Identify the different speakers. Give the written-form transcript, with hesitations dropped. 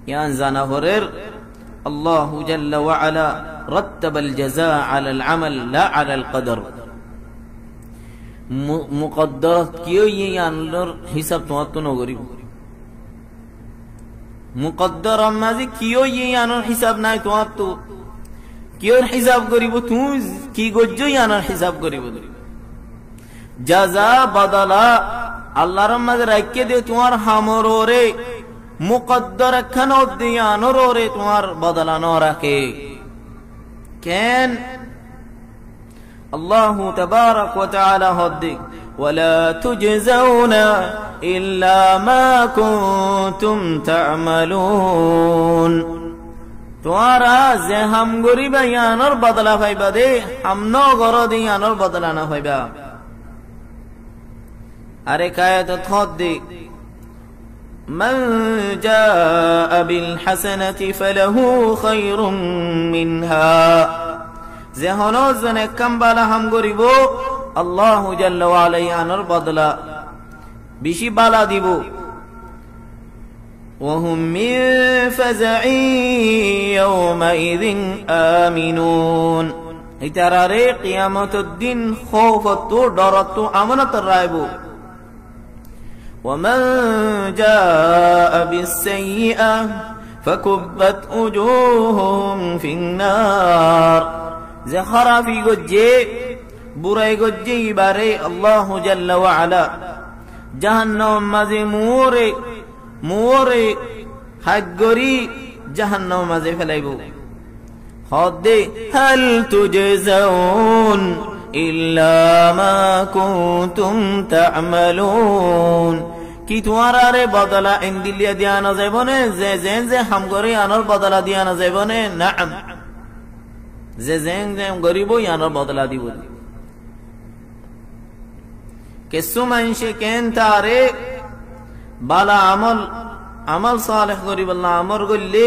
Speaker 1: ইয়ান জানা হরের আল্লাহু জাল্লা ওয়া আলা রাত্তাবাল জাযা আলা আল আমাল লা আলা আল কদর মুকদ্দরত কিও ইয়ানর হিসাব তোমার তো নগরিব মুকদ্দর মাঝে কিও ইয়ানর হিসাব নাই তোমার তো কিওর হিসাব করিব তুমি কি গজ্জ ইয়ানর হিসাব করিব জাযা বদলা আল্লাহর মাঝে রাখকে দে তোমার হামরোরে মুকদ্দর খানো দিয়ানরে তোমার বদলা ন রাখে কেন আল্লাহু তাবারাক ওয়া তাআলা হদ্দি ওয়ালা তুজজাউনা ইল্লা মা কুনতুম তা'মালুন তোমারা যে হাম গরিবা ইয়ানর বদলা পাইবা দে হাম ন গর দিয়ানর বদলা না পাইবা আরে কায়াত হদ্দি من جاء بالحسنة فله خير منها زهنو زن كم بالا هم غريبو الله جل وعلا يانر بدلا بشي بالا ديبو وهم من فزع يومئذ آمنون اتراري قيامة الدين خوفتو درتو امنت الرايبو ومن جاء بالسيئة فكبت وجوههم في النار زخرا في گجے برائی گجے بارے اللہ جل وعلا جہنم مزے مورے حگری جہنم مزے فلائبو خود هل تجزون إلا ما كنتم تعملون কি তোমারে বদলা ইন্দিলিয়া দিয়ানো যাইবনে যে জেন যে হাম করি আনর বদলা দিয়ানো যাইবনে নাম যে জেন যে গরিব ইয়ানর বদলা দিব কিছু মানুষ কেন তারে বালা আমল সালেহ গরিব আল্লাহ আমর গল্লে